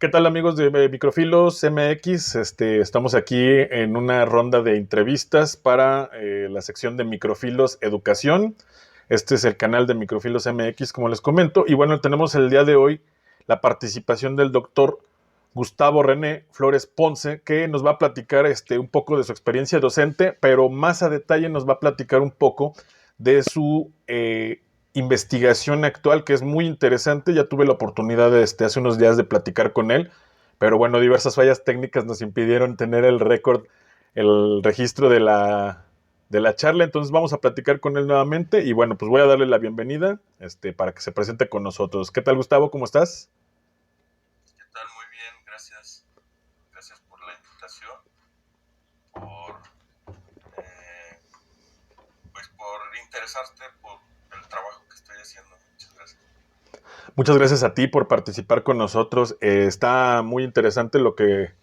¿Qué tal amigos de Microfilos MX? Estamos aquí en una ronda de entrevistas para la sección de Microfilos Educación. Este es el canal de Microfilos MX, como les comento. Y bueno, tenemos el día de hoy la participación del doctor Gustavo René Flores Ponce, que nos va a platicar un poco de su experiencia docente, pero más a detalle nos va a platicar un poco de su investigación actual, que es muy interesante. Ya tuve la oportunidad hace unos días de platicar con él, pero bueno, diversas fallas técnicas nos impidieron tener el récord, el registro de la charla. Entonces vamos a platicar con él nuevamente y bueno, pues voy a darle la bienvenida para que se presente con nosotros. ¿Qué tal, Gustavo? ¿Cómo estás? ¿Qué tal? Muy bien, gracias. Gracias por la invitación, por, eh, por interesarte por el trabajo que estoy haciendo. Muchas gracias. Muchas gracias a ti por participar con nosotros. Está muy interesante lo que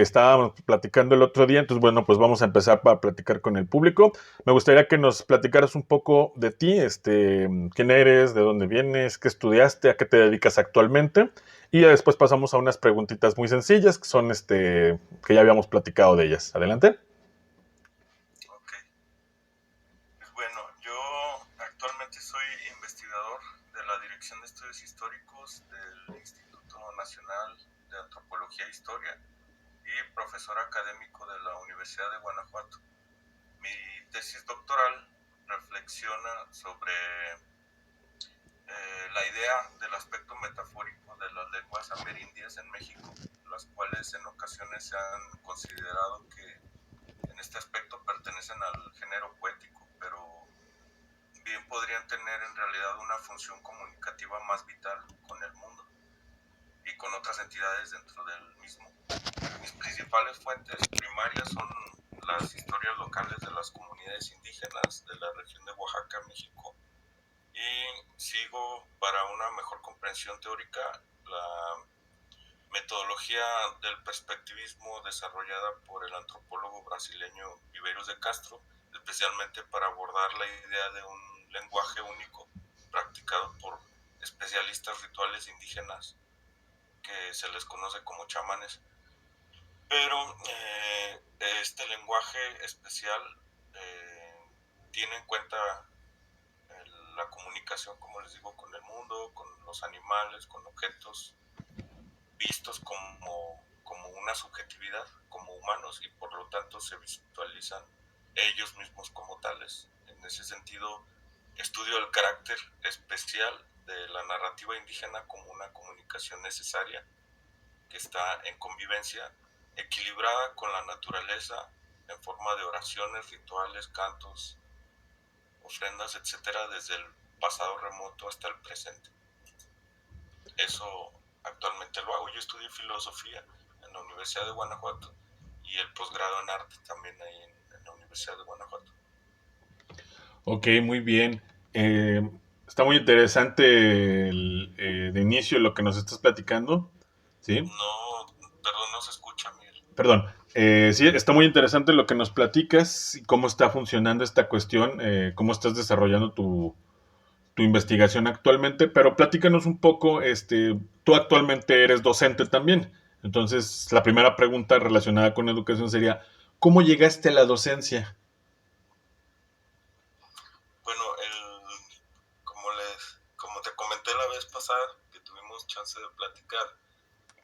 estábamos platicando el otro día. Entonces, bueno, pues vamos a empezar para platicar con el público. Me gustaría que nos platicaras un poco de ti, quién eres, de dónde vienes, qué estudiaste, a qué te dedicas actualmente. Y ya después pasamos a unas preguntitas muy sencillas que son, que ya habíamos platicado de ellas. Adelante. Ok. Pues bueno, yo actualmente soy investigador de la Dirección de Estudios Históricos del Instituto Nacional de Antropología e Historia y profesor académico de la Universidad de Guanajuato. Mi tesis doctoral reflexiona sobre la idea del aspecto metafórico de las lenguas amerindias en México, las cuales en ocasiones se han considerado que en este aspecto pertenecen al género poético, pero bien podrían tener en realidad una función comunicativa más vital con el mundo y con otras entidades dentro del mismo. Mis principales fuentes primarias son las historias locales de las comunidades indígenas de la región de Oaxaca, México, y sigo para una mejor comprensión teórica la metodología del perspectivismo desarrollada por el antropólogo brasileño Viveiros de Castro, especialmente para abordar la idea de un lenguaje único practicado por especialistas rituales indígenas que se les conoce como chamanes. Pero este lenguaje especial tiene en cuenta la comunicación, como les digo, con el mundo, con los animales, con objetos vistos como una subjetividad, como humanos, y por lo tanto se visualizan ellos mismos como tales. En ese sentido, estudio el carácter especial de la narrativa indígena como una comunicación necesaria que está en convivencia, equilibrada con la naturaleza en forma de oraciones, rituales, cantos, ofrendas, etcétera, desde el pasado remoto hasta el presente. Eso actualmente lo hago. Yo estudié filosofía en la Universidad de Guanajuato y el posgrado en arte también ahí en la Universidad de Guanajuato. Ok, muy bien. Está muy interesante de inicio lo que nos estás platicando. ¿Sí? No, perdón, no se escucha, Miguel. Perdón. Sí, está muy interesante lo que nos platicas y cómo está funcionando esta cuestión, cómo estás desarrollando tu investigación actualmente, pero platícanos un poco, tú actualmente eres docente también. Entonces, la primera pregunta relacionada con educación sería, ¿cómo llegaste a la docencia? Bueno, como te comenté la vez pasada que tuvimos chance de platicar,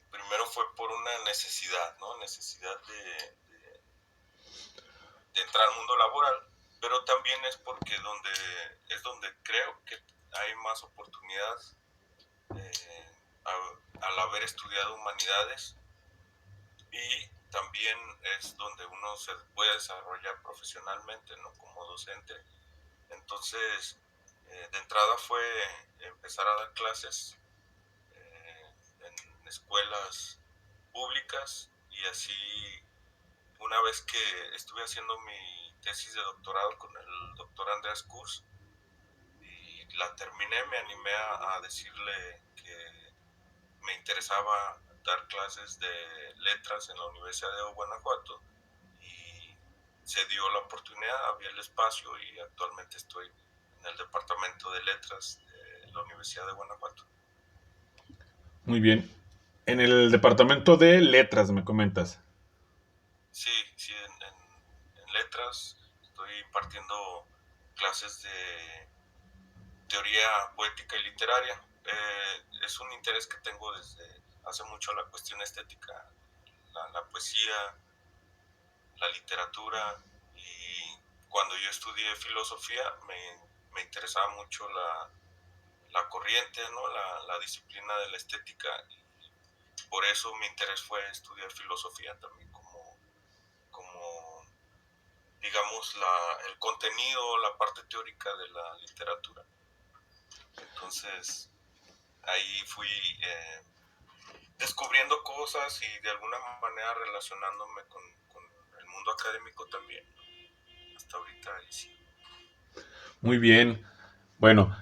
primero fue por una necesidad, ¿no? Necesidad de entrar al mundo laboral, pero también es porque es donde creo que hay más oportunidad eh, al haber estudiado humanidades, y también es donde uno se puede desarrollar profesionalmente, ¿no? Como docente. Entonces, de entrada fue empezar a dar clases en escuelas públicas, y así una vez que estuve haciendo mi tesis de doctorado con el doctor Andreas Kurz y la terminé, me animé a decirle que me interesaba dar clases de letras en la Universidad de Guanajuato, y se dio la oportunidad, había el espacio, y actualmente estoy en el departamento de letras de la Universidad de Guanajuato. Muy bien. En el departamento de letras, me comentas. Sí, sí, en letras estoy impartiendo clases de teoría poética y literaria. Es un interés que tengo desde hace mucho la cuestión estética, la poesía, la literatura, y cuando yo estudié filosofía me interesaba mucho la corriente, ¿no? La disciplina de la estética, y por eso mi interés fue estudiar filosofía también como digamos, el contenido, la parte teórica de la literatura. Entonces, ahí fui descubriendo cosas y de alguna manera relacionándome con el mundo académico también. Hasta ahorita ahí sí. Muy bien. Bueno,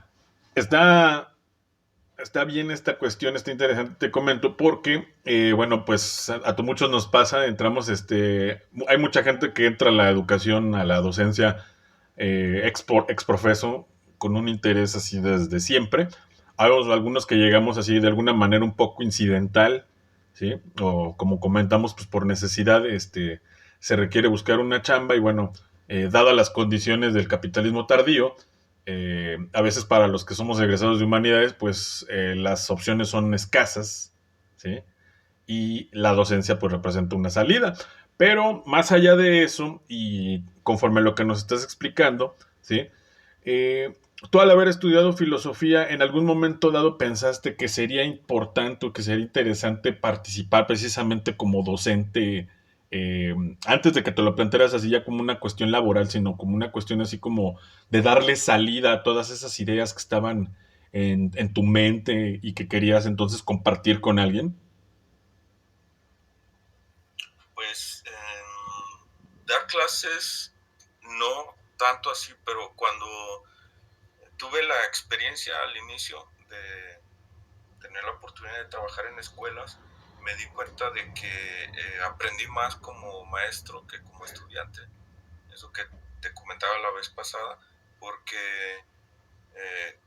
está bien esta cuestión, está interesante, te comento, porque, bueno, pues a muchos nos pasa, entramos, hay mucha gente que entra a la educación, a la docencia, ex profeso, con un interés así desde siempre. Hay algunos que llegamos así de alguna manera un poco incidental, ¿sí? O como comentamos, pues por necesidad, se requiere buscar una chamba y bueno, dadas las condiciones del capitalismo tardío, a veces para los que somos egresados de humanidades, pues las opciones son escasas, ¿sí? Y la docencia pues representa una salida. Pero más allá de eso, y conforme a lo que nos estás explicando, ¿sí? Tú al haber estudiado filosofía, en algún momento dado pensaste que sería importante o que sería interesante participar precisamente como docente, eh, antes de que te lo plantearas así ya como una cuestión laboral, sino como una cuestión así como de darle salida a todas esas ideas que estaban en tu mente y que querías entonces compartir con alguien. Pues dar clases, no tanto así, pero cuando tuve la experiencia al inicio de tener la oportunidad de trabajar en escuelas, me di cuenta de que aprendí más como maestro que como estudiante. Eso que te comentaba la vez pasada, porque eh,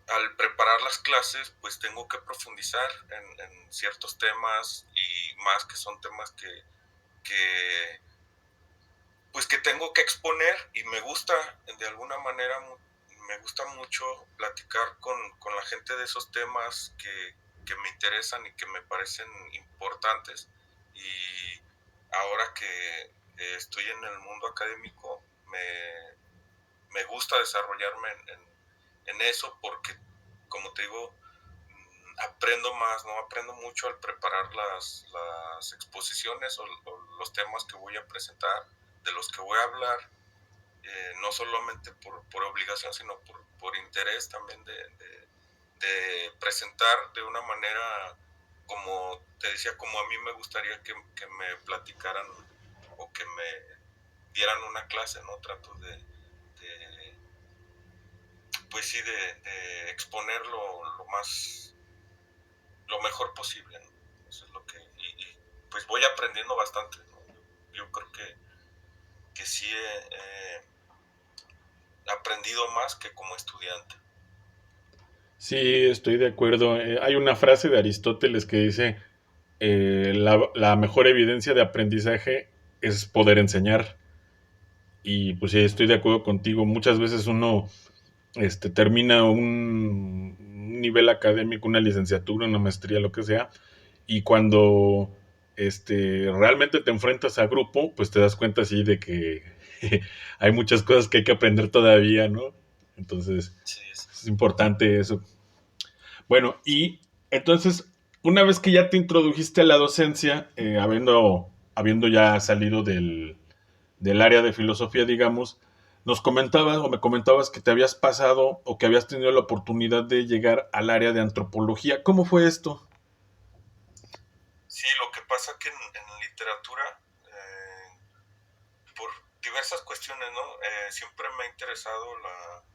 al preparar las clases, pues tengo que profundizar en ciertos temas, y más que son temas que pues que tengo que exponer, y me gusta de alguna manera, me gusta mucho platicar con la gente de esos temas que me interesan y que me parecen importantes. Y ahora que estoy en el mundo académico, me gusta desarrollarme en eso, porque, como te digo, aprendo más, ¿no? Aprendo mucho al preparar las exposiciones o los temas que voy a presentar, de los que voy a hablar, no solamente por obligación, sino por interés también de presentar de una manera, como te decía, como a mí me gustaría que me platicaran o que me dieran una clase, ¿no? Trato de pues sí, de exponer lo más, lo mejor posible, ¿no? Eso es lo que, y pues voy aprendiendo bastante, ¿no? Yo creo que sí he aprendido más que como estudiante. Sí, estoy de acuerdo. Hay una frase de Aristóteles que dice, la mejor evidencia de aprendizaje es poder enseñar. Y pues sí, estoy de acuerdo contigo. Muchas veces uno termina un nivel académico, una licenciatura, una maestría, lo que sea, y cuando realmente te enfrentas a grupo, pues te das cuenta así de que hay muchas cosas que hay que aprender todavía, ¿no? Entonces, Sí, es importante eso. Bueno, y entonces, una vez que ya te introdujiste a la docencia, habiendo ya salido del área de filosofía, digamos, nos comentabas o me comentabas que te habías pasado o que habías tenido la oportunidad de llegar al área de antropología. ¿Cómo fue esto? sí, lo que pasa que en literatura, por diversas cuestiones, ¿no? Siempre me ha interesado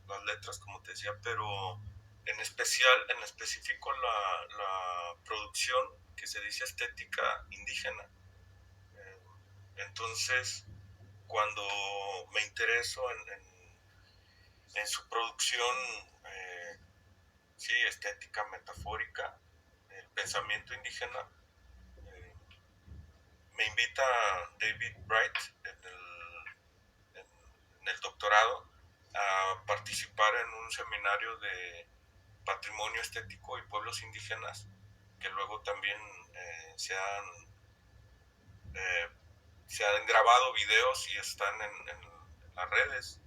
las letras, como te decía, pero en especial, en específico la producción que se dice estética indígena. Eh, entonces, cuando me intereso en su producción, sí, estética, metafórica, el pensamiento indígena, me invita David Bright en el doctorado a participar en un seminario de patrimonio estético y pueblos indígenas, que luego también eh, se, han, eh, se han grabado videos y están en las redes.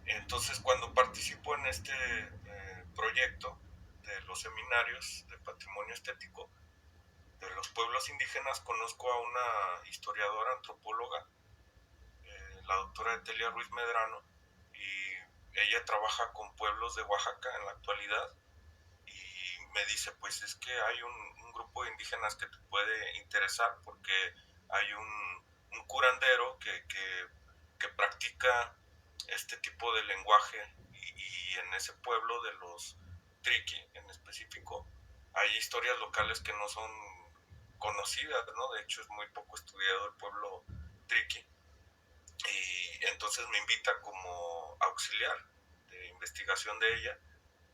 Entonces, cuando participo en este proyecto de los seminarios de patrimonio estético de los pueblos indígenas, conozco a una historiadora, antropóloga, la doctora Etelia Ruiz Medrano, y ella trabaja con pueblos de Oaxaca en la actualidad, y me dice, pues es que hay un grupo de indígenas que te puede interesar porque hay un curandero que practica este tipo de lenguaje y en ese pueblo de los Triqui en específico hay historias locales que no son conocidas, ¿no? De hecho es muy poco estudiado el pueblo Triqui y entonces me invita como auxiliar de investigación de ella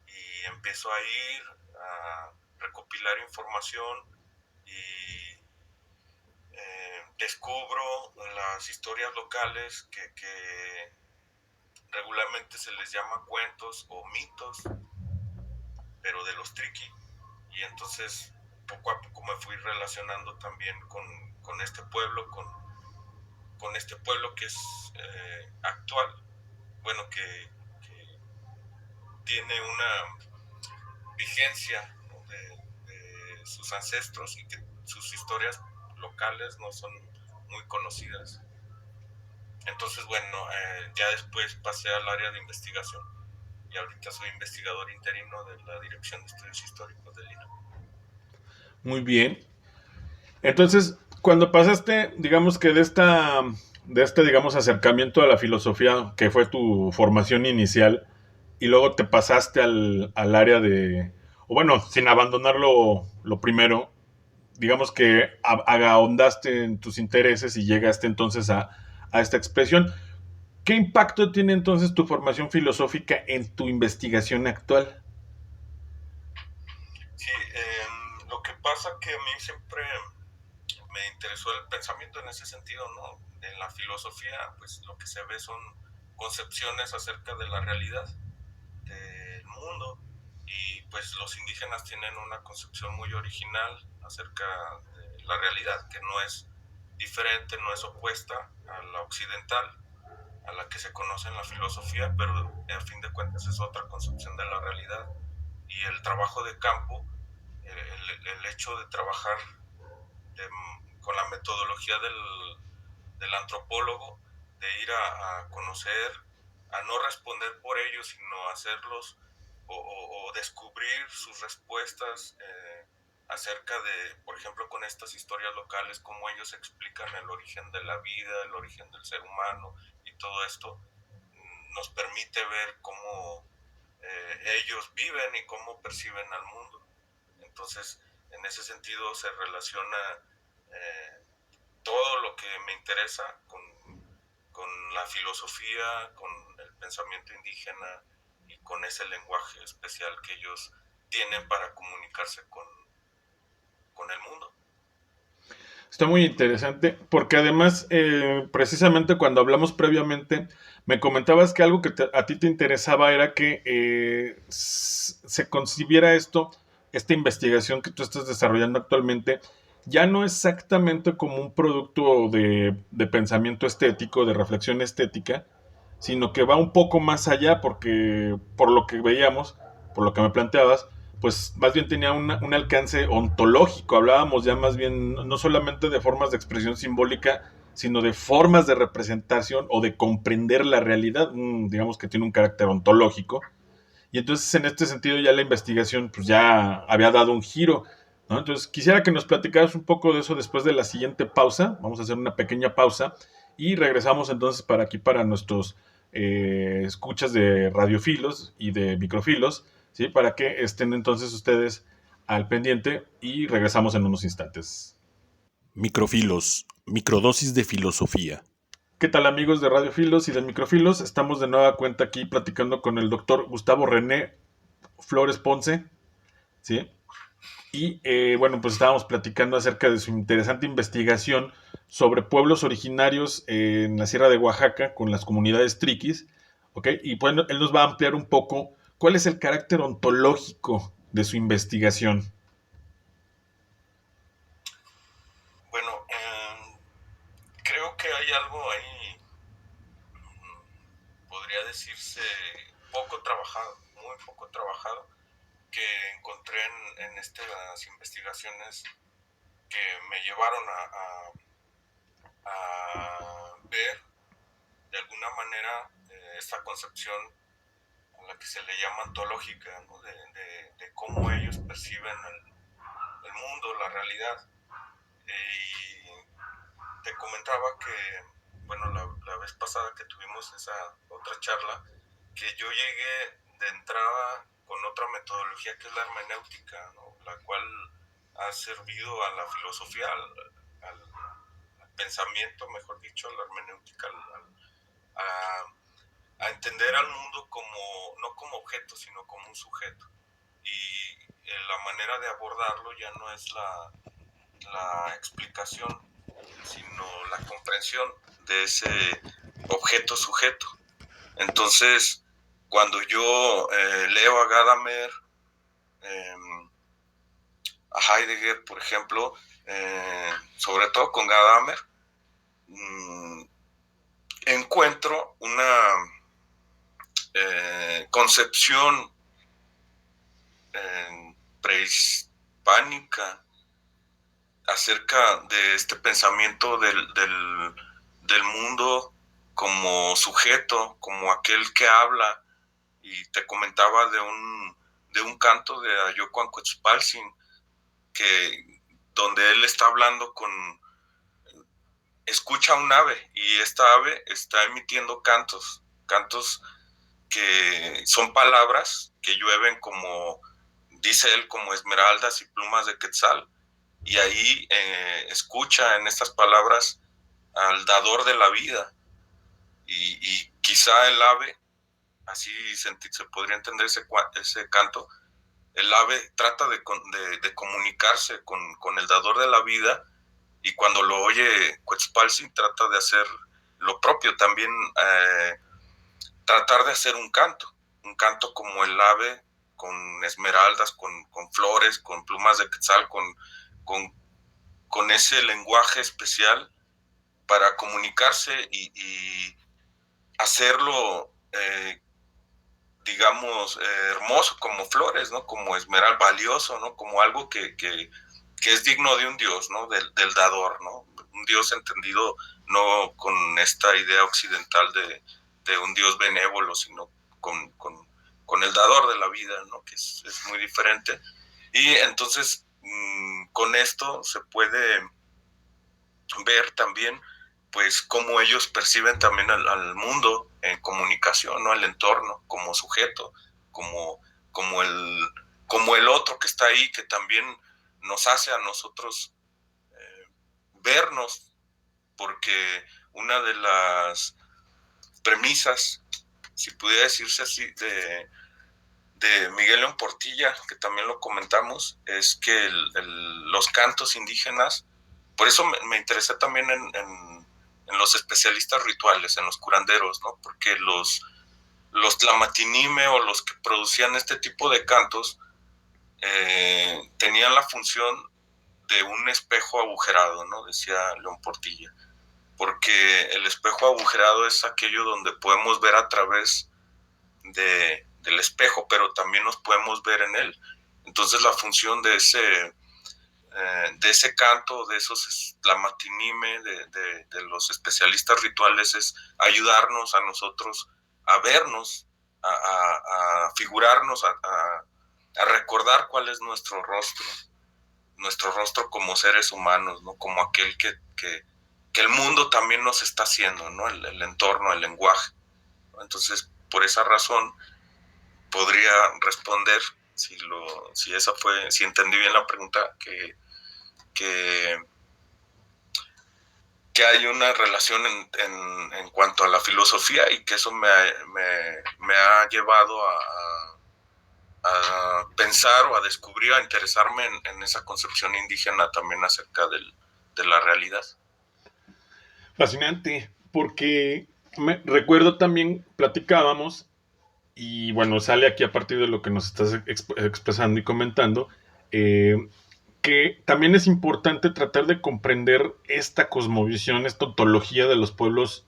y empiezo a ir a recopilar información y descubro las historias locales que regularmente se les llama cuentos o mitos, pero de los Triqui. Y entonces poco a poco me fui relacionando también con este pueblo, con este pueblo que es actual, bueno, que tiene una vigencia, ¿no? de sus ancestros y que sus historias locales no son muy conocidas. Entonces, bueno, ya después pasé al área de investigación y ahorita soy investigador interino de la Dirección de Estudios Históricos del INAH. Muy bien. Entonces, cuando pasaste, digamos que de este, digamos, acercamiento a la filosofía, que fue tu formación inicial, y luego te pasaste al área de, o bueno, sin abandonar lo primero, digamos que ahondaste en tus intereses y llegaste entonces a esta expresión. ¿Qué impacto tiene entonces tu formación filosófica en tu investigación actual? Sí, lo que pasa que a mí siempre me interesó el pensamiento en ese sentido, ¿no? En la filosofía, pues lo que se ve son concepciones acerca de la realidad, del mundo, y pues los indígenas tienen una concepción muy original acerca de la realidad, que no es diferente, no es opuesta a la occidental, a la que se conoce en la filosofía, pero a fin de cuentas es otra concepción de la realidad. Y el trabajo de campo, el hecho de trabajar con la metodología del antropólogo, de ir a conocer, a no responder por ellos, sino hacerlos o descubrir sus respuestas acerca de, por ejemplo, con estas historias locales, cómo ellos explican el origen de la vida, el origen del ser humano y todo esto, nos permite ver cómo ellos viven y cómo perciben al mundo. Entonces, en ese sentido se relaciona eh, todo lo que me interesa con la filosofía, con el pensamiento indígena y con ese lenguaje especial que ellos tienen para comunicarse con el mundo. Está muy interesante porque además, precisamente cuando hablamos previamente, me comentabas que algo que a ti te interesaba era que se concibiera esto, esta investigación que tú estás desarrollando actualmente, ya no exactamente como un producto de pensamiento estético, de reflexión estética, sino que va un poco más allá porque, por lo que veíamos, por lo que me planteabas, pues más bien tenía un alcance ontológico. Hablábamos ya más bien no solamente de formas de expresión simbólica, sino de formas de representación o de comprender la realidad, digamos que tiene un carácter ontológico. Y entonces en este sentido ya la investigación pues ya había dado un giro, ¿no? Entonces quisiera que nos platicaras un poco de eso después de la siguiente pausa. Vamos a hacer una pequeña pausa y regresamos entonces para aquí para nuestros escuchas de radiofilos y de microfilos, ¿sí? Para que estén entonces ustedes al pendiente y regresamos en unos instantes. Microfilos, microdosis de filosofía. ¿Qué tal amigos de Radiofilos y de Microfilos? Estamos de nueva cuenta aquí platicando con el doctor Gustavo René Flores Ponce, ¿sí? Y bueno, pues estábamos platicando acerca de su interesante investigación sobre pueblos originarios en la Sierra de Oaxaca con las comunidades triquis, ¿ok? Y bueno, él nos va a ampliar un poco cuál es el carácter ontológico de su investigación. Bueno, creo que hay algo ahí, podría decirse, poco trabajado, muy poco trabajado, que encontré en estas investigaciones que me llevaron a ver de alguna manera esta concepción a la que se le llama ontológica, ¿no? de cómo ellos perciben el mundo, la realidad. Y te comentaba que, bueno, la vez pasada que tuvimos esa otra charla, que yo llegué de entrada con otra metodología que es la hermenéutica, ¿no? La cual ha servido a la filosofía, al pensamiento, mejor dicho, a la hermenéutica, a entender al mundo como, no como objeto, sino como un sujeto. Y la manera de abordarlo ya no es la explicación, sino la comprensión de ese objeto sujeto. Entonces, cuando yo leo a Gadamer, a Heidegger, por ejemplo, sobre todo con Gadamer, encuentro una concepción prehispánica acerca de este pensamiento del mundo como sujeto, como aquel que habla. Y te comentaba de un canto de Ayocuan Coetzpaltzin, que donde él está hablando escucha un ave, y esta ave está emitiendo cantos que son palabras que llueven como, dice él, como esmeraldas y plumas de quetzal. Y ahí escucha en estas palabras al dador de la vida. Y quizá el ave, así se podría entender ese canto, el ave trata de comunicarse con el dador de la vida, y cuando lo oye Quetzalcoatl trata de hacer lo propio, también tratar de hacer un canto como el ave, con esmeraldas, con flores, con plumas de quetzal, con ese lenguaje especial para comunicarse y hacerlo, digamos, hermoso, como flores, ¿no? Como esmeralda, valioso, ¿no? Como algo que es digno de un dios, ¿no? Del dador, ¿no? Un dios entendido no con esta idea occidental de un dios benévolo, sino con el dador de la vida, ¿no? Que es muy diferente. Y entonces, con esto se puede ver también, pues, cómo ellos perciben también al mundo en comunicación, ¿no? Al entorno, como sujeto, como, como, el, como el otro que está ahí, que también nos hace a nosotros vernos, porque una de las premisas, si pudiera decirse así, de Miguel León Portilla, que también lo comentamos, es que los cantos indígenas, por eso me interesé también en los especialistas rituales, en los curanderos, ¿no? Porque los tlamatinime, o los que producían este tipo de cantos, tenían la función de un espejo agujerado, ¿no? Decía León Portilla, porque el espejo agujerado es aquello donde podemos ver a través del espejo, pero también nos podemos ver en él. Entonces la función de ese canto, de esos tlamatinime, de los especialistas rituales, es ayudarnos a nosotros a vernos, a figurarnos, a recordar cuál es nuestro rostro como seres humanos, ¿no? Como aquel que el mundo también nos está haciendo, ¿no? El entorno, el lenguaje. Entonces, por esa razón, podría responder, si entendí bien la pregunta, que hay una relación en cuanto a la filosofía, y que eso me ha llevado pensar o a descubrir, a interesarme en esa concepción indígena también acerca de la realidad. Fascinante, porque me recuerdo también, platicábamos, y bueno, sale aquí a partir de lo que nos estás expresando y comentando, eh, que también es importante tratar de comprender esta cosmovisión, esta ontología de los pueblos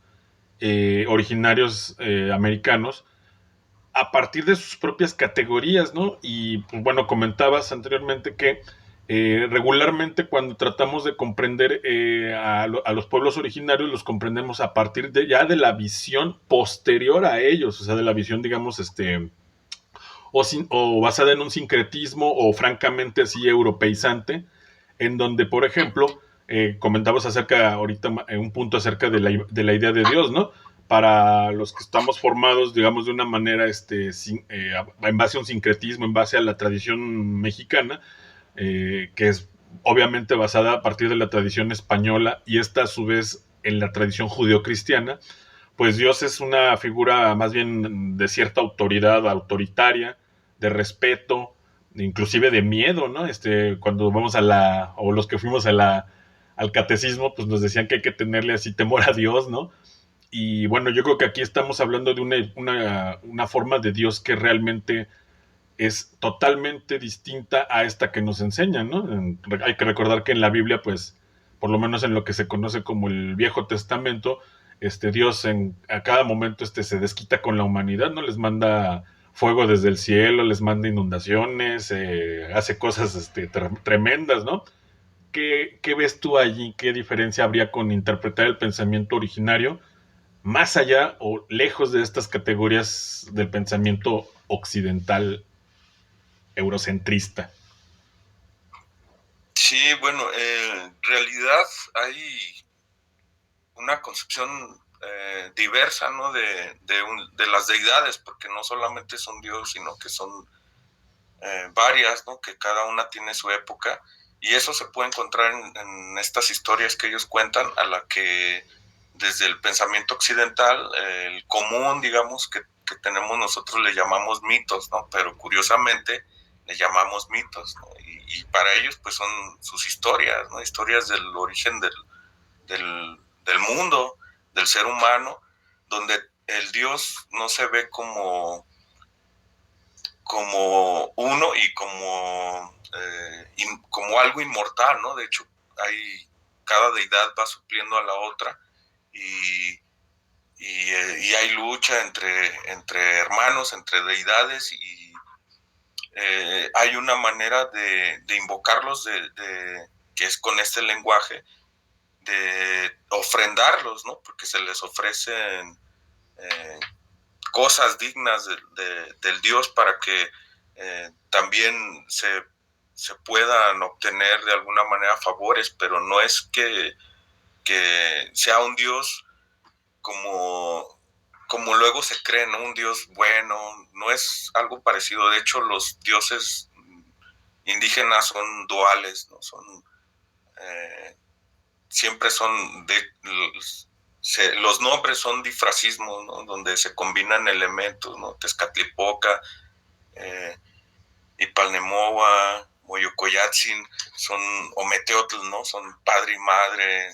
originarios americanos a partir de sus propias categorías, ¿no? Y pues, bueno, comentabas anteriormente que regularmente cuando tratamos de comprender a los pueblos originarios los comprendemos a partir de ya de la visión posterior a ellos, o sea, de la visión, digamos, o basada en un sincretismo o francamente así europeizante, en donde, por ejemplo, comentabas acerca, ahorita un punto acerca de la idea de Dios, ¿no? Para los que estamos formados, digamos, de una manera, en base a un sincretismo, en base a la tradición mexicana, que es obviamente basada a partir de la tradición española y esta a su vez en la tradición judeocristiana, pues Dios es una figura más bien de cierta autoridad, autoritaria, de respeto, inclusive de miedo, ¿no? Cuando vamos o los que fuimos al catecismo, pues nos decían que hay que tenerle así temor a Dios, ¿no? Y bueno, yo creo que aquí estamos hablando de una forma de Dios que realmente es totalmente distinta a esta que nos enseñan, ¿no? Hay que recordar que en la Biblia, pues, por lo menos en lo que se conoce como el Viejo Testamento, Dios a cada momento se desquita con la humanidad, ¿no? Les manda fuego desde el cielo, les manda inundaciones, hace cosas tremendas, ¿no? ¿Qué ves tú allí? ¿Qué diferencia habría con interpretar el pensamiento originario más allá o lejos de estas categorías del pensamiento occidental eurocentrista? Sí, bueno, en realidad hay una concepción diversa, ¿no? De las deidades, porque no solamente son Dios, sino que son varias, ¿no? Que cada una tiene su época, y eso se puede encontrar en estas historias que ellos cuentan, a la que desde el pensamiento occidental, el común, digamos, que tenemos nosotros le llamamos mitos, ¿no? Pero curiosamente le llamamos mitos, ¿no? Y para ellos pues son sus historias, ¿no? Historias del origen del mundo, del ser humano, donde el Dios no se ve como uno y como algo inmortal, ¿no? De hecho, cada deidad va supliendo a la otra, y, y hay lucha entre hermanos, entre deidades, y hay una manera de invocarlos, que es con este lenguaje, de ofrendarlos, ¿no? Porque se les ofrecen cosas dignas del Dios para que también se puedan obtener de alguna manera favores, pero no es que sea un Dios como luego se cree, ¿no? Un Dios bueno, no es algo parecido. De hecho, los dioses indígenas son duales, ¿no? Siempre son los nombres son difracismos, ¿no? Donde se combinan elementos, ¿no? Tezcatlipoca, Ipalnemoa, Moyocoyatzin, son Ometeotl, ¿no? Son padre y madre,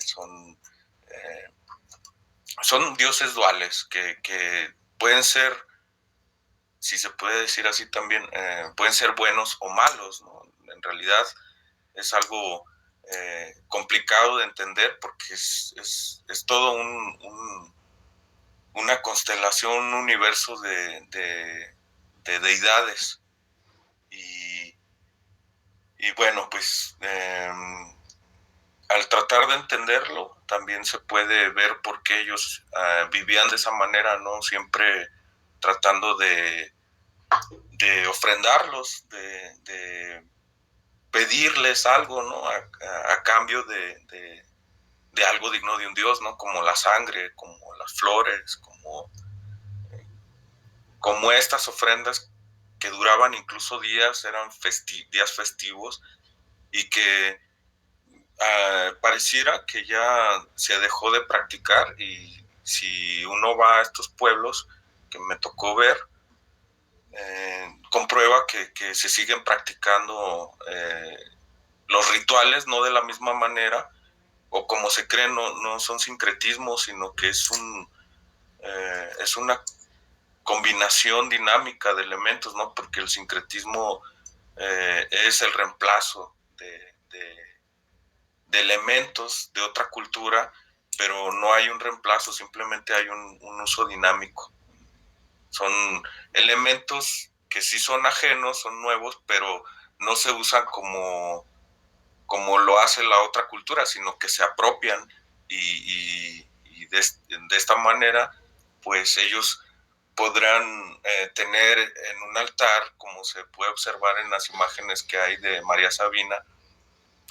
son dioses duales que pueden ser, si se puede decir así también, pueden ser buenos o malos, ¿no? En realidad es algo complicado de entender, porque es todo una constelación, un universo de deidades. Y bueno, pues al tratar de entenderlo, también se puede ver por qué ellos vivían de esa manera, ¿no? Siempre tratando de ofrendarlos, de pedirles algo, ¿no? A cambio de algo digno de un Dios, ¿no? Como la sangre, como las flores, como estas ofrendas que duraban incluso días, eran días festivos, y que pareciera que ya se dejó de practicar. Y si uno va a estos pueblos que me tocó ver, comprueba que se siguen practicando los rituales, no de la misma manera, o como se cree, no son sincretismos, sino que es una combinación dinámica de elementos, ¿no? Porque el sincretismo es el reemplazo de elementos de otra cultura, pero no hay un reemplazo, simplemente hay un uso dinámico. Son elementos que sí son ajenos, son nuevos, pero no se usan como lo hace la otra cultura, sino que se apropian y de esta manera, pues ellos podrán tener en un altar, como se puede observar en las imágenes que hay de María Sabina,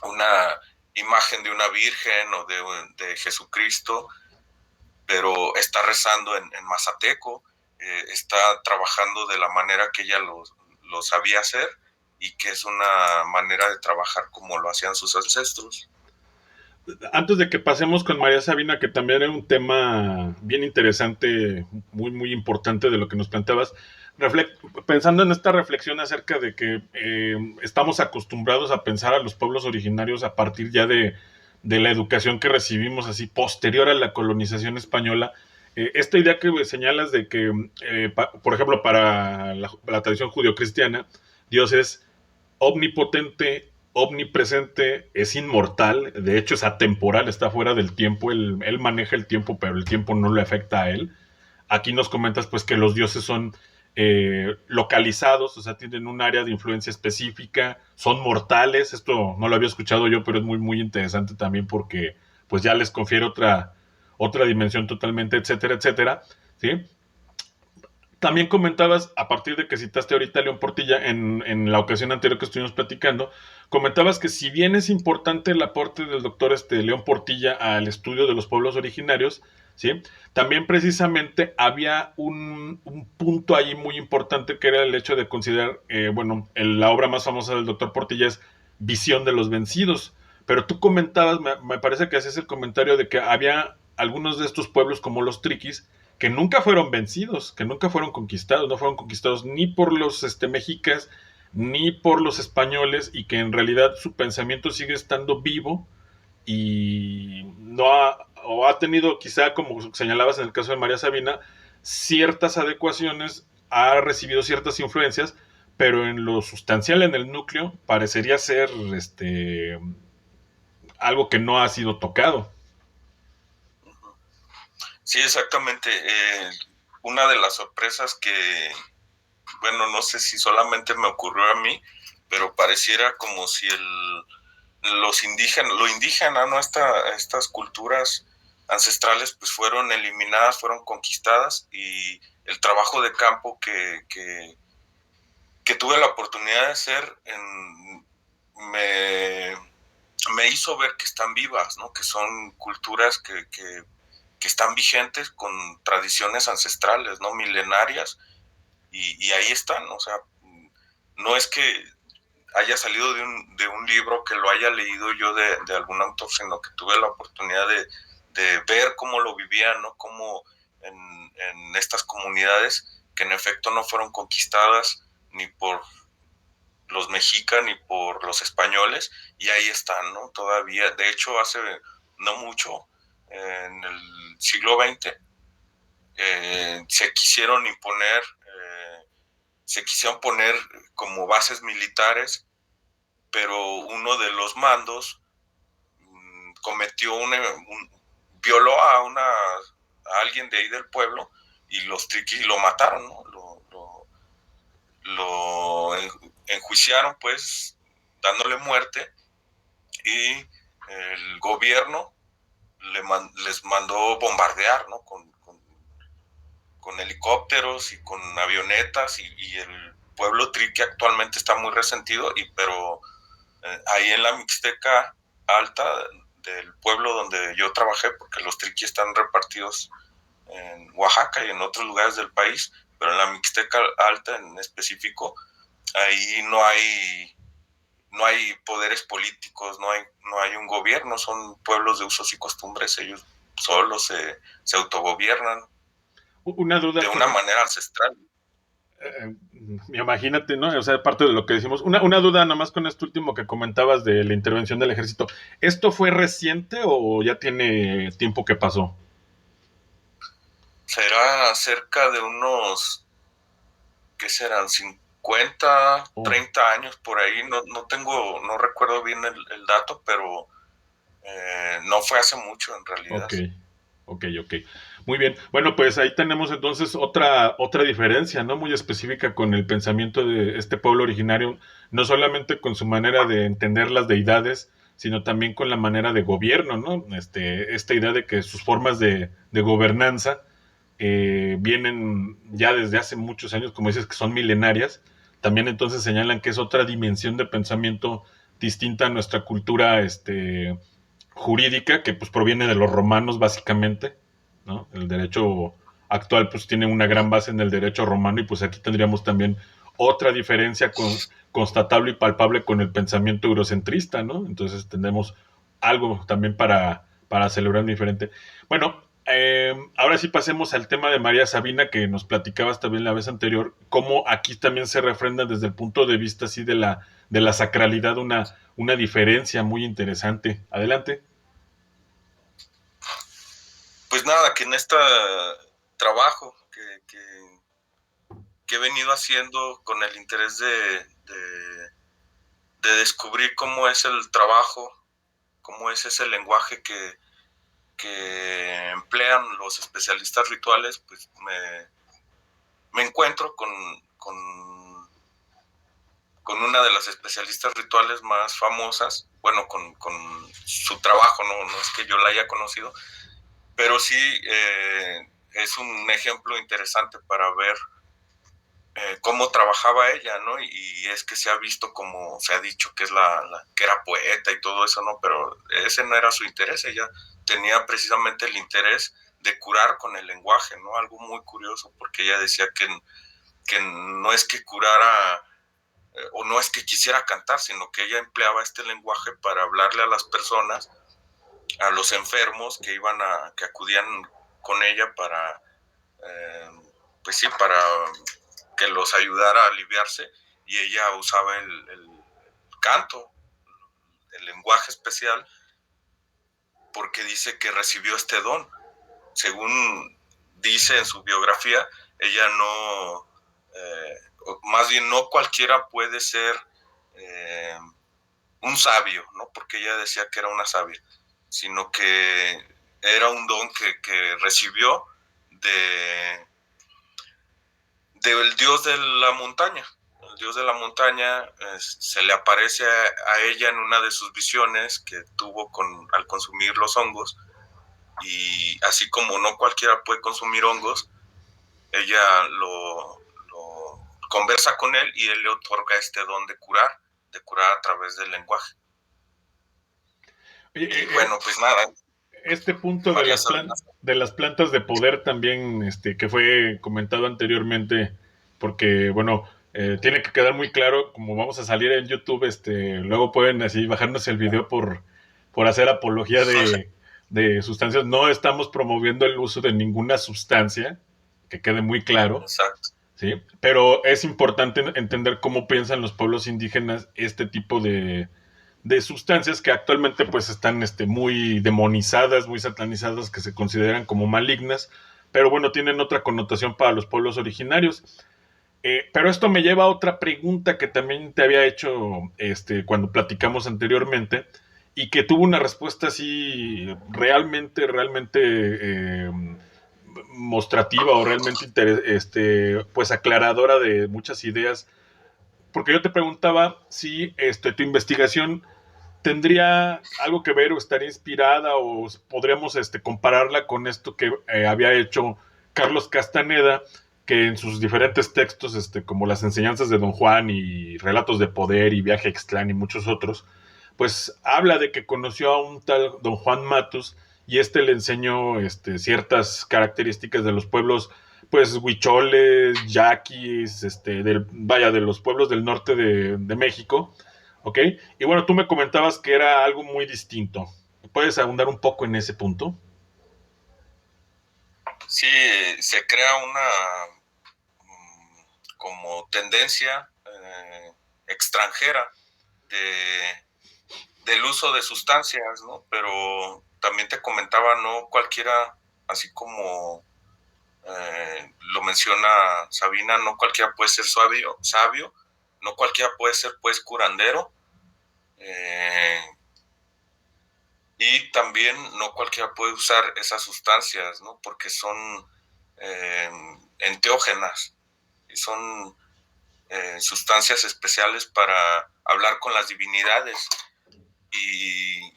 una imagen de una virgen o de Jesucristo, pero está rezando en mazateco, está trabajando de la manera que ella lo sabía hacer y que es una manera de trabajar como lo hacían sus ancestros. Antes de que pasemos con María Sabina, que también era un tema bien interesante, muy, muy importante de lo que nos planteabas, pensando en esta reflexión acerca de que estamos acostumbrados a pensar a los pueblos originarios a partir ya de la educación que recibimos así posterior a la colonización española, esta idea que señalas de que, por ejemplo, para la tradición judio-cristiana, Dios es omnipotente, omnipresente, es inmortal, de hecho es atemporal, está fuera del tiempo, él maneja el tiempo, pero el tiempo no le afecta a él. Aquí nos comentas pues que los dioses son localizados, o sea, tienen un área de influencia específica, son mortales, esto no lo había escuchado yo, pero es muy, muy interesante también porque pues ya les confiere otra dimensión totalmente, etcétera, etcétera, ¿sí? También comentabas, a partir de que citaste ahorita a León Portilla en la ocasión anterior que estuvimos platicando, comentabas que si bien es importante el aporte del doctor León Portilla al estudio de los pueblos originarios, ¿sí? También precisamente había un punto ahí muy importante que era el hecho de considerar, bueno, la obra más famosa del doctor Portilla es Visión de los Vencidos, pero tú comentabas, me parece que hacías el comentario de que había algunos de estos pueblos como los triquis que nunca fueron vencidos, que nunca fueron conquistados, no fueron conquistados ni por los mexicas, ni por los españoles, y que en realidad su pensamiento sigue estando vivo y no ha, o ha tenido quizá, como señalabas en el caso de María Sabina, ciertas adecuaciones, ha recibido ciertas influencias, pero en lo sustancial, en el núcleo, parecería ser algo que no ha sido tocado. Sí, exactamente. Una de las sorpresas que, bueno, no sé si solamente me ocurrió a mí, pero pareciera como si lo indígena, ¿no? Estas culturas ancestrales pues fueron eliminadas, fueron conquistadas y el trabajo de campo que tuve la oportunidad de hacer me hizo ver que están vivas, ¿no? Que son culturas que están vigentes con tradiciones ancestrales, ¿no? Milenarias, y ahí están, o sea, no es que haya salido de un libro que lo haya leído yo de algún autor, sino que tuve la oportunidad de ver cómo lo vivían, ¿no? Cómo en estas comunidades que en efecto no fueron conquistadas ni por los mexicas ni por los españoles, y ahí están, ¿no? Todavía, de hecho, hace no mucho, en el siglo XX, se quisieron imponer, se quisieron poner como bases militares, pero uno de los mandos cometió violó a alguien de ahí del pueblo y los triquis lo mataron, ¿no? Lo enjuiciaron, pues, dándole muerte, y el gobierno les mandó bombardear, ¿no? Con helicópteros y con avionetas, y el pueblo triqui actualmente está muy resentido, pero ahí en la Mixteca Alta del pueblo donde yo trabajé, porque los triquis están repartidos en Oaxaca y en otros lugares del país, pero en la Mixteca Alta en específico, ahí no hay poderes políticos, no hay un gobierno, son pueblos de usos y costumbres, ellos solos se autogobiernan Una duda de que una manera ancestral. imagínate, ¿no? O sea, parte de lo que decimos. Una duda nada más con esto último que comentabas de la intervención del ejército. ¿Esto fue reciente o ya tiene tiempo que pasó? Será cerca de unos, ¿qué serán? 50, Oh, 30 años por ahí. No recuerdo bien el dato, pero no fue hace mucho en realidad. ok, ok. Muy bien. Bueno, pues ahí tenemos entonces otra diferencia, ¿no? Muy específica con el pensamiento de este pueblo originario, no solamente con su manera de entender las deidades, sino también con la manera de gobierno, ¿no? Esta idea de que sus formas de gobernanza vienen ya desde hace muchos años, como dices, que son milenarias. También entonces señalan que es otra dimensión de pensamiento distinta a nuestra cultura, jurídica, que pues proviene de los romanos básicamente, ¿no? El derecho actual pues tiene una gran base en el derecho romano y pues aquí tendríamos también otra diferencia constatable y palpable con el pensamiento eurocentrista, ¿no? Entonces tenemos algo también para celebrar diferente. Bueno, ahora sí pasemos al tema de María Sabina que nos platicabas también la vez anterior, cómo aquí también se refrenda desde el punto de vista así de la sacralidad una diferencia muy interesante. Adelante. Pues nada, que en este trabajo que he venido haciendo con el interés de descubrir cómo es el trabajo, cómo es ese lenguaje que emplean los especialistas rituales, pues me encuentro con una de las especialistas rituales más famosas, bueno, con su trabajo, no es que yo la haya conocido, pero sí es un ejemplo interesante para ver cómo trabajaba ella, ¿no? Y es que se ha visto como se ha dicho que es que era poeta y todo eso, ¿no? Pero ese no era su interés, ella tenía precisamente el interés de curar con el lenguaje, ¿no? Algo muy curioso, porque ella decía que no es que curara o no es que quisiera cantar, sino que ella empleaba este lenguaje para hablarle a las personas, a los enfermos que acudían con ella para, eh, pues sí, para que los ayudara a aliviarse, y ella usaba el canto, el lenguaje especial, porque dice que recibió este don. Según dice en su biografía, ella no, más bien no cualquiera puede ser eh, un sabio, ¿no? Porque ella decía que era una sabia, sino que era un don que recibió del dios de la montaña. El dios de la montaña se le aparece a ella en una de sus visiones que tuvo al consumir los hongos, y así como no cualquiera puede consumir hongos, ella lo conversa con él y él le otorga este don de curar a través del lenguaje. Y bueno, pues nada, Este punto de María las, Sabina. de las plantas de poder también, que fue comentado anteriormente, porque, bueno, tiene que quedar muy claro, como vamos a salir en YouTube, luego pueden así bajarnos el video por hacer apología de sustancias. No estamos promoviendo el uso de ninguna sustancia, que quede muy claro, Exacto. ¿sí? Pero es importante entender cómo piensan los pueblos indígenas este tipo de sustancias que actualmente pues están muy demonizadas, muy satanizadas, que se consideran como malignas, pero bueno, tienen otra connotación para los pueblos originarios. Pero esto me lleva a otra pregunta que también te había hecho cuando platicamos anteriormente y que tuvo una respuesta así realmente mostrativa o realmente pues aclaradora de muchas ideas. Porque yo te preguntaba si tu investigación tendría algo que ver o estaría inspirada o podríamos compararla con esto que había hecho Carlos Castaneda, que en sus diferentes textos, como las enseñanzas de Don Juan y Relatos de Poder y Viaje a Ixtlán y muchos otros, pues habla de que conoció a un tal Don Juan Matus y le enseñó ciertas características de los pueblos, pues huicholes, yaquis, vaya, de los pueblos del norte de México. ¿Ok? Y bueno, tú me comentabas que era algo muy distinto. ¿Puedes ahondar un poco en ese punto? Sí, se crea como tendencia extranjera del uso de sustancias, ¿no? Pero también te comentaba, no cualquiera, así como lo menciona Sabina, no cualquiera puede ser sabio, no cualquiera puede ser pues curandero, y también no cualquiera puede usar esas sustancias, ¿no? Porque son enteógenas, y son sustancias especiales para hablar con las divinidades. Y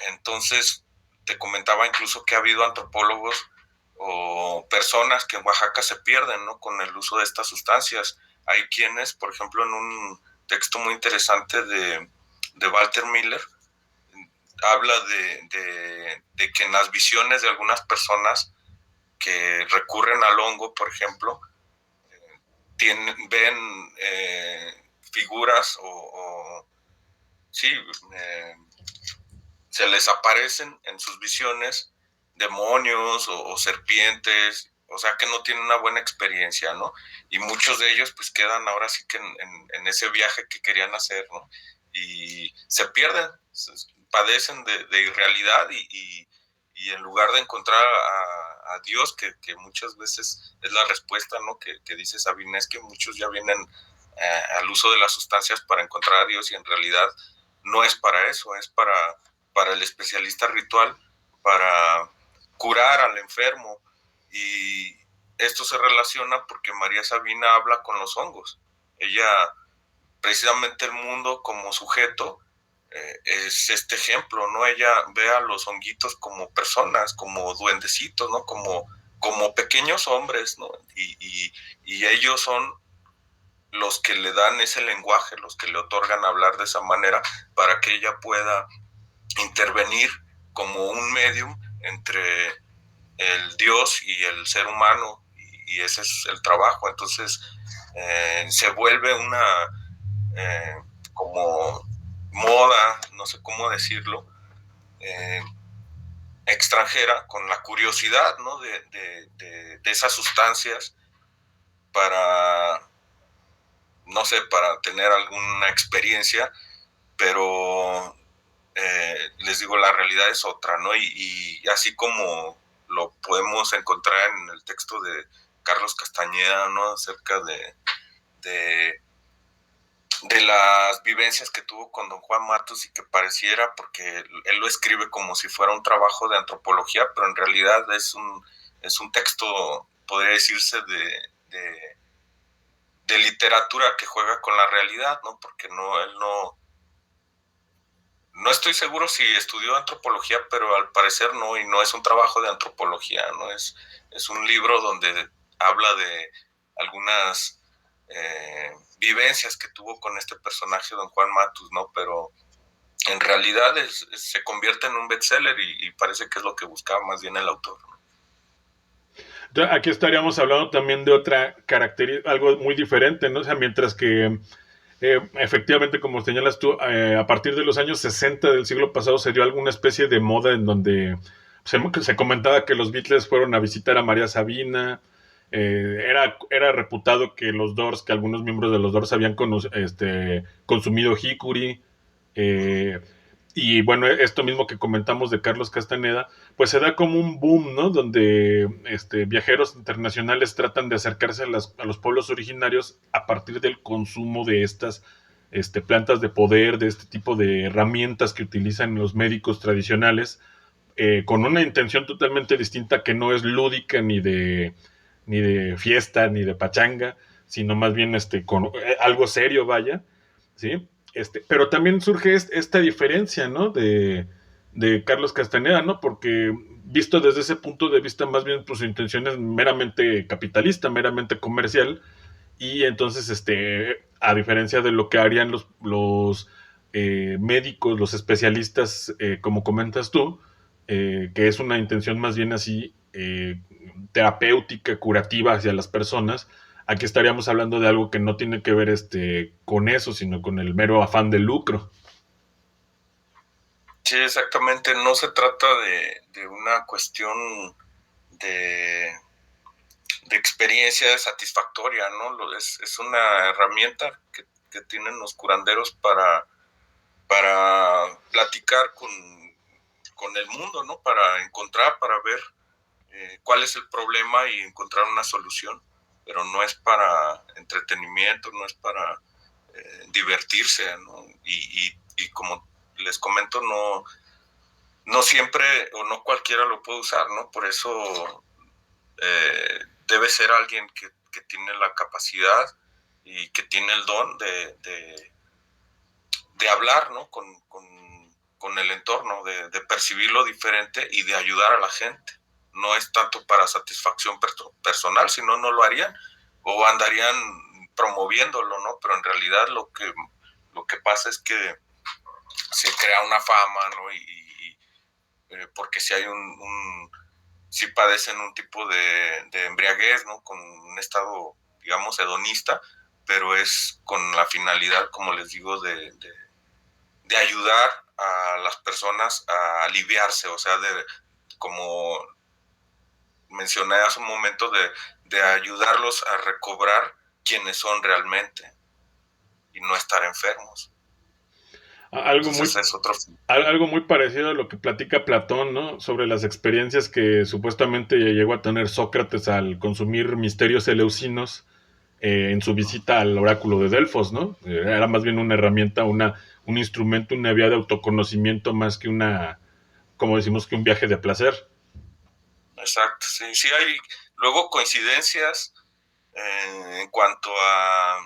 entonces te comentaba incluso que ha habido antropólogos o personas que en Oaxaca se pierden, ¿no? Con el uso de estas sustancias. Hay quienes, por ejemplo, en un texto muy interesante de Walter Miller, habla de que en las visiones de algunas personas que recurren al hongo, por ejemplo, ven figuras sí, se les aparecen en sus visiones demonios o serpientes, o sea que no tienen una buena experiencia, ¿no? Y muchos de ellos pues quedan ahora sí que en ese viaje que querían hacer, ¿no? Y se pierden, padecen de irrealidad y en lugar de encontrar a Dios, que muchas veces es la respuesta, ¿no? Que dice Sabina, es que muchos ya vienen al uso de las sustancias para encontrar a Dios y en realidad no es para eso, es para el especialista ritual, para curar al enfermo. Y esto se relaciona porque María Sabina habla con los hongos. Ella, precisamente el mundo como sujeto, es este ejemplo, ¿no? Ella ve a los honguitos como personas, como duendecitos, ¿no? Como pequeños hombres, ¿no? Y ellos son los que le dan ese lenguaje, los que le otorgan hablar de esa manera para que ella pueda intervenir como un medium entre el Dios y el ser humano, y ese es el trabajo. Entonces se vuelve una como moda, no sé cómo decirlo, extranjera, con la curiosidad, ¿no? de esas sustancias para, no sé, para tener alguna experiencia, pero les digo, la realidad es otra, ¿no? Y así como lo podemos encontrar en el texto de Carlos Castañeda, ¿no? Acerca de, de las vivencias que tuvo con don Juan Matus y que pareciera, porque él lo escribe como si fuera un trabajo de antropología, pero en realidad es un texto, podría decirse, de literatura que juega con la realidad, ¿no? Porque él no estoy seguro si estudió antropología, pero al parecer no, y no es un trabajo de antropología, ¿no? Es un libro donde habla de algunas vivencias que tuvo con este personaje, don Juan Matus, ¿no? Pero en realidad se convierte en un bestseller y parece que es lo que buscaba más bien el autor, ¿no? Entonces, aquí estaríamos hablando también de otra característica, algo muy diferente, ¿no? O sea, mientras que efectivamente, como señalas tú, a partir de los años 60 del siglo pasado se dio alguna especie de moda en donde se comentaba que los Beatles fueron a visitar a María Sabina. Era reputado que los Doors, que algunos miembros de los Doors habían consumido Hikuri. Eh, y bueno, esto mismo que comentamos de Carlos Castaneda, pues se da como un boom, ¿no? Donde viajeros internacionales tratan de acercarse a los pueblos originarios a partir del consumo de estas plantas de poder, de este tipo de herramientas que utilizan los médicos tradicionales, con una intención totalmente distinta que no es lúdica ni de fiesta, ni de pachanga, sino más bien con algo serio, vaya, ¿sí? Pero también surge esta diferencia, ¿no? De Carlos Castaneda, ¿no? Porque visto desde ese punto de vista, más bien pues, su intención es meramente capitalista, meramente comercial, y entonces, a diferencia de lo que harían los médicos, los especialistas, como comentas tú, que es una intención más bien así terapéutica, curativa hacia las personas. Aquí estaríamos hablando de algo que no tiene que ver con eso, sino con el mero afán de lucro. Sí, exactamente. No se trata de una cuestión de experiencia satisfactoria, ¿no? Es una herramienta que tienen los curanderos para platicar con el mundo, ¿no? Para encontrar, para ver cuál es el problema y encontrar una solución, pero no es para entretenimiento, no es para divertirse, ¿no? Y como les comento, no siempre o no cualquiera lo puede usar, ¿no? Por eso debe ser alguien que tiene la capacidad y que tiene el don de hablar, ¿no? Con el entorno, de percibirlo diferente y de ayudar a la gente. No es tanto para satisfacción personal, si no, no lo harían o andarían promoviéndolo, ¿no? Pero en realidad lo que pasa es que se crea una fama, ¿no? Porque si hay si padecen un tipo de embriaguez, ¿no? Con un estado, digamos, hedonista, pero es con la finalidad, como les digo, de ayudar a las personas a aliviarse, o sea, como mencioné hace un momento, de ayudarlos a recobrar quienes son realmente y no estar enfermos. Algo muy, Entonces es otro. algo muy parecido a lo que platica Platón, ¿no? Sobre las experiencias que supuestamente llegó a tener Sócrates al consumir misterios eleusinos en su visita al oráculo de Delfos, ¿no? Era más bien una herramienta, un instrumento, una vía de autoconocimiento más que como decimos, que un viaje de placer. Exacto, sí, sí hay luego coincidencias en cuanto a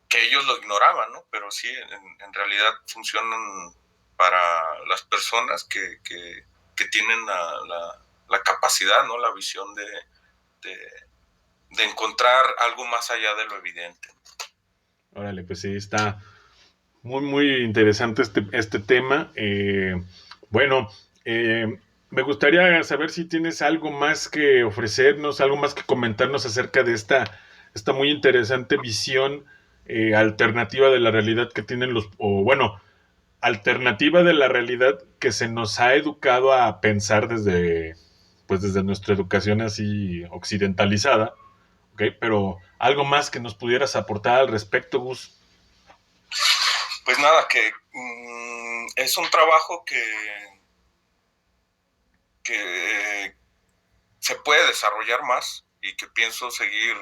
que ellos lo ignoraban, ¿no? Pero sí, en realidad funcionan para las personas que tienen la capacidad, ¿no? La visión de encontrar algo más allá de lo evidente. Órale, pues sí, está muy interesante este tema. Bueno, me gustaría saber si tienes algo más que ofrecernos, algo más que comentarnos acerca de esta muy interesante visión alternativa de la realidad que tienen o bueno, alternativa de la realidad que se nos ha educado a pensar desde nuestra educación así occidentalizada, ¿ok? Pero algo más que nos pudieras aportar al respecto, Gus. Pues nada, que es un trabajo que se puede desarrollar más y que pienso seguir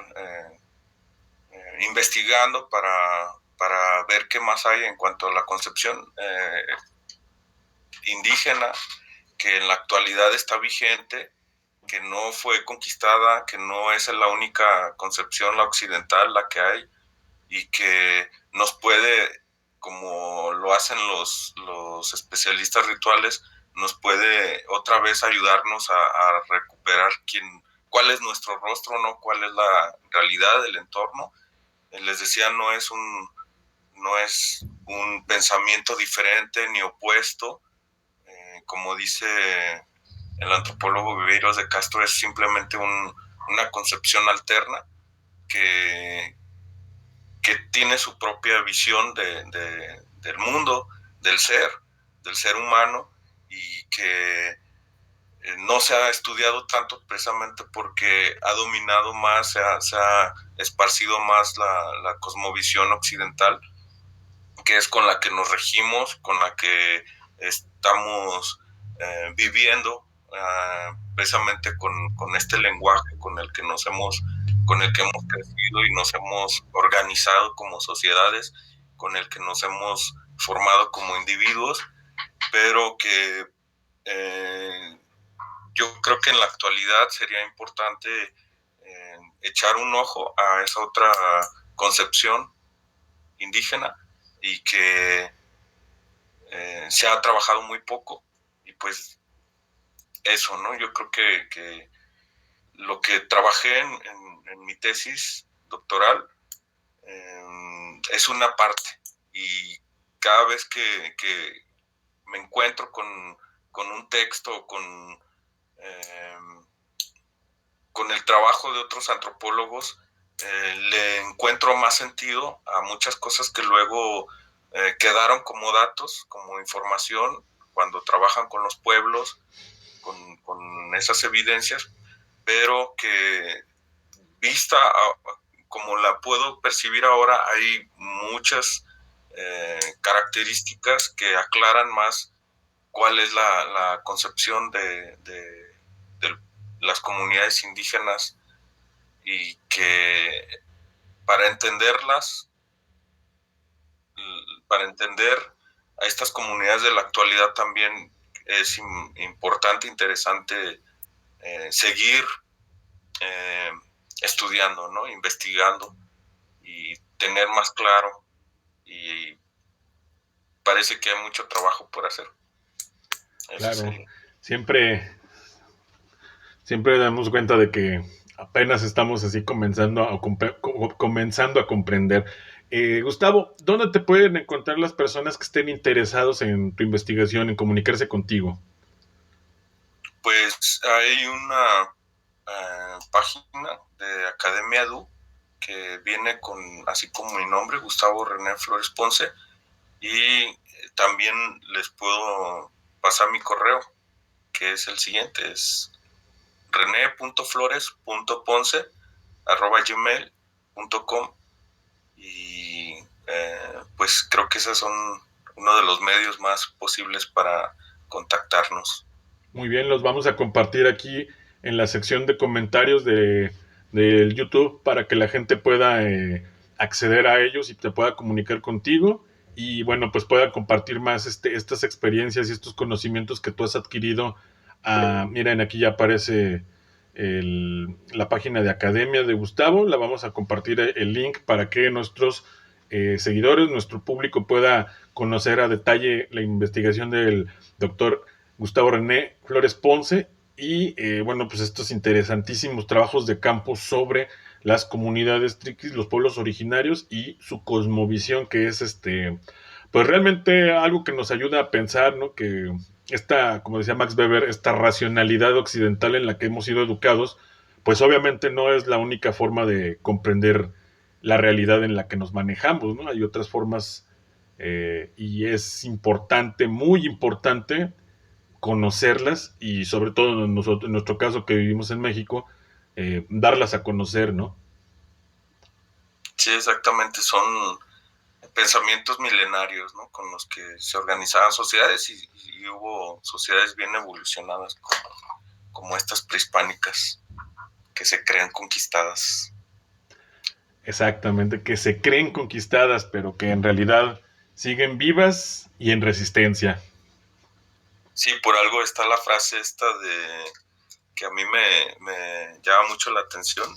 investigando para ver qué más hay en cuanto a la concepción indígena, que en la actualidad está vigente, que no fue conquistada, que no es la única concepción, la occidental, la que hay, y que nos puede, como lo hacen los especialistas rituales, nos puede otra vez ayudarnos a recuperar cuál es nuestro rostro, ¿no? Cuál es la realidad del entorno. Les decía, no es un pensamiento diferente ni opuesto, como dice el antropólogo Viveiros de Castro, es simplemente una concepción alterna que, que tiene su propia visión del mundo, del ser humano, y que no se ha estudiado tanto precisamente porque ha dominado más, se ha esparcido más la cosmovisión occidental, que es con la que nos regimos, con la que estamos viviendo, precisamente con este lenguaje con el que hemos crecido y nos hemos organizado como sociedades, con el que nos hemos formado como individuos, pero que yo creo que en la actualidad sería importante echar un ojo a esa otra concepción indígena y que se ha trabajado muy poco, y pues eso, ¿no? Yo creo que lo que trabajé en mi tesis doctoral es una parte, y cada vez que me encuentro con un texto, eh, con el trabajo de otros antropólogos, le encuentro más sentido a muchas cosas que luego quedaron como datos, como información, cuando trabajan con los pueblos, con esas evidencias, pero que vista como la puedo percibir ahora, hay muchas características que aclaran más cuál es la concepción de las comunidades indígenas, y que para entenderlas, para entender a estas comunidades de la actualidad también es importante, interesante seguir estudiando, ¿no? Investigando y tener más claro, y parece que hay mucho trabajo por hacer. Eso Claro, sería. siempre damos cuenta de que apenas estamos así comenzando a comprender. Gustavo, ¿dónde te pueden encontrar las personas que estén interesados en tu investigación, en comunicarse contigo? Pues hay una página de Academia Du que viene con, así como mi nombre, Gustavo René Flores Ponce, y también les puedo pasar mi correo, que es el siguiente, es rene.flores.ponce@gmail.com, y pues creo que esos son uno de los medios más posibles para contactarnos. Muy bien, los vamos a compartir aquí en la sección de comentarios del YouTube para que la gente pueda acceder a ellos y te pueda comunicar contigo y bueno, pues pueda compartir más estas experiencias y estos conocimientos que tú has adquirido. Miren, aquí ya aparece la página de Academia de Gustavo, la vamos a compartir el link para que nuestros seguidores, nuestro público pueda conocer a detalle la investigación del doctor Gustavo René Flores Ponce y bueno, pues estos interesantísimos trabajos de campo sobre las comunidades triquis, los pueblos originarios y su cosmovisión, que es pues realmente algo que nos ayuda a pensar, ¿no? Que esta, como decía Max Weber, esta racionalidad occidental en la que hemos sido educados, pues obviamente no es la única forma de comprender la realidad en la que nos manejamos, ¿no? Hay otras formas y es importante, muy importante, conocerlas y sobre todo nosotros, en nuestro caso que vivimos en México, darlas a conocer, ¿no? Sí, exactamente, son pensamientos milenarios, ¿no? Con los que se organizaban sociedades, y hubo sociedades bien evolucionadas como estas prehispánicas que se creen conquistadas. Exactamente, que se creen conquistadas, pero que en realidad siguen vivas y en resistencia. Sí, por algo está la frase esta de que a mí me llama mucho la atención,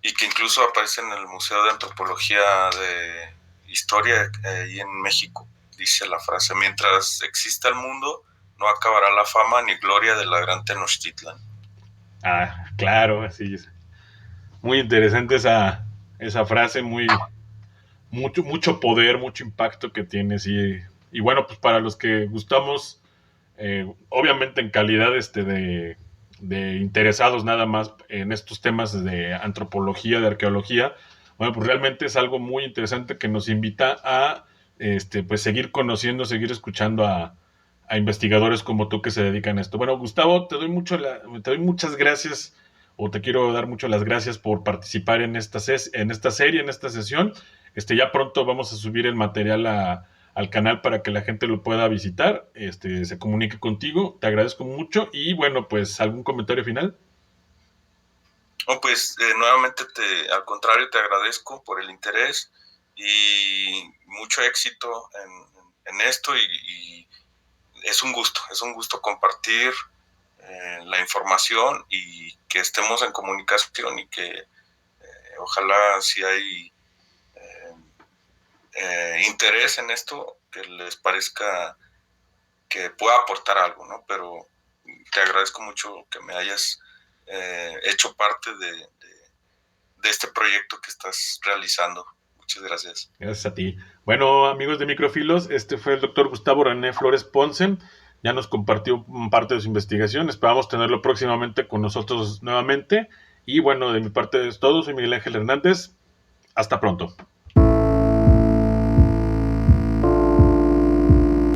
y que incluso aparece en el Museo de Antropología de Historia ahí en México. Dice la frase: mientras exista el mundo, no acabará la fama ni gloria de la gran Tenochtitlan. Ah, claro, así es. Muy interesante esa frase, mucho poder, mucho impacto que tiene, sí. Y bueno, pues para los que gustamos, obviamente en calidad de interesados nada más en estos temas de antropología, de arqueología, bueno, pues realmente es algo muy interesante que nos invita a pues seguir conociendo, seguir escuchando a investigadores como tú que se dedican a esto. Bueno, Gustavo, te doy muchas gracias o te quiero dar mucho las gracias por participar en esta serie, en esta sesión. Ya pronto vamos a subir el material al canal para que la gente lo pueda visitar, se comunique contigo, te agradezco mucho y bueno, pues algún comentario final. Oh, pues nuevamente al contrario, te agradezco por el interés y mucho éxito en esto, y es un gusto compartir la información y que estemos en comunicación, y que ojalá si hay interés en esto, que les parezca que pueda aportar algo, ¿no? Pero te agradezco mucho que me hayas hecho parte de este proyecto que estás realizando. Muchas gracias. Gracias a ti. Bueno, amigos de Microfilos, este fue el doctor Gustavo René Flores Ponce. Ya nos compartió parte de su investigación. Esperamos tenerlo próximamente con nosotros nuevamente. Y bueno, de mi parte es todo. Soy Miguel Ángel Hernández. Hasta pronto.